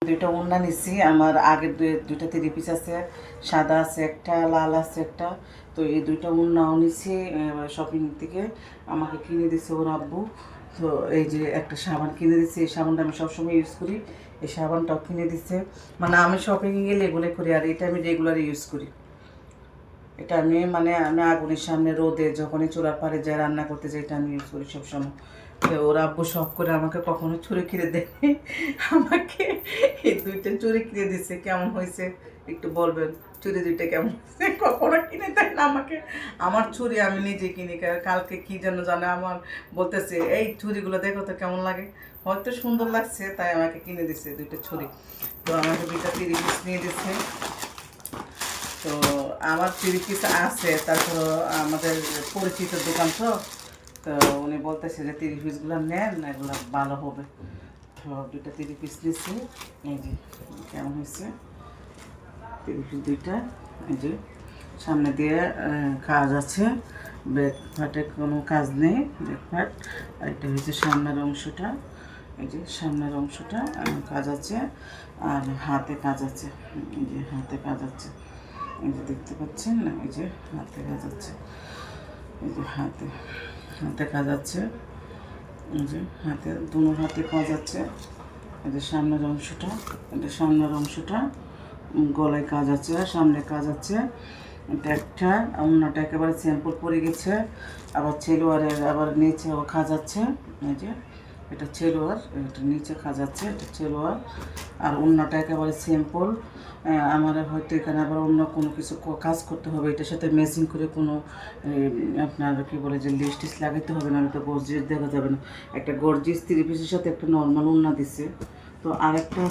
দুইটা ওড়না নিছি। আমার আগের দুইটা 3 পিস আছে, সাদা আছে একটা, লাল আছে একটা। তো এই দুইটা ওড়নাও নিছি শপিং থেকে, আমাকে কিনে দিছে ওর আব্বু। তো এই যে একটা সাবান কিনে দিচ্ছে, এই সাবানটা আমি সবসময় ইউজ করি, এই সাবানটাও কিনে দিচ্ছে। মানে আমি শপিংয়ে গেলে এগুলো করি, আর এটা আমি রেগুলার ইউজ করি। এটা আমি আগুনের সামনে রোদে যখনই চুলার পাড়ে যাই রান্না করতে যাই, এটা আমি ইউজ করি সবসময়। তো ওর আব্বু শখ করে আমাকে কখনো ছুরি কিনে দেয়নি, আমাকে এই দুইটা চুরি কিনে দিচ্ছে। কেমন হয়েছে একটু বলবেন, চুরি দুইটা কেমন হয়েছে? কখনো কিনে দেয় না আমাকে। আমার ছুরি আমি নিজে কিনি। কালকে কি যেন জানে আমার বলতেছে, এই ছুরিগুলো দেখো তো কেমন লাগে। হয়তো সুন্দর লাগছে তাই আমাকে কিনে দিচ্ছে দুইটা ছুরি। তো আমাকে দুইটা 30 পিস নিয়ে দিচ্ছে। তো আমার 30 পিস আছে, তারপর আমাদের পরিচিত দোকান, তো তো উনি বলতেছে যে 30 পিসগুলো নেন, এগুলো ভালো হবে। তো দুইটা 30 পিস নিচ্ছি। এই যে কেমন হয়েছে 30 পিস দুইটা। এই যে সামনে দিয়ে কাজ আছে, ব্যাক পার্টে কোনো কাজ নেই, ব্যাক পার্ট। আর এটা হচ্ছে সামনের অংশটা। এই যে সামনের অংশটা কাজ আছে, আর হাতে কাজ আছে। এই যে হাতে কাজ আছে, এই যে দেখতে পাচ্ছেন না, এই যে হাতে কাজ আছে, এই যে হাতে হাতে কাজ আছে, এই যে হাতে দুনো হাতে কাজ আছে। এই যে সামনের অংশটা, এটা সামনের অংশটা, গলায় কাজ আছে, সামনে কাজ আছে। এটা একটা অন্যটা একেবারে স্যাম্পল পরে গেছে। আবার ছেলোয়ারের আবার নিচেও কাজ আছে। এই যে এটা ছেলোয়ার, এটা নিচে কাজ আছে, এটা ছেলোয়ার। আর অন্যটা একেবারে সিম্পল। আমার হয়তো এখানে আবার অন্য কোনো কিছু কাজ করতে হবে, এটার সাথে ম্যাচিং করে কোনো আপনার কী বলে যে লিস্টিস লাগাইতে হবে না, তো গর্জিয়াস দেখা যাবে না। একটা গর্জিয়াস 3 পিসের সাথে একটা নর্মাল ওড়না দিছে। তো আরেকটা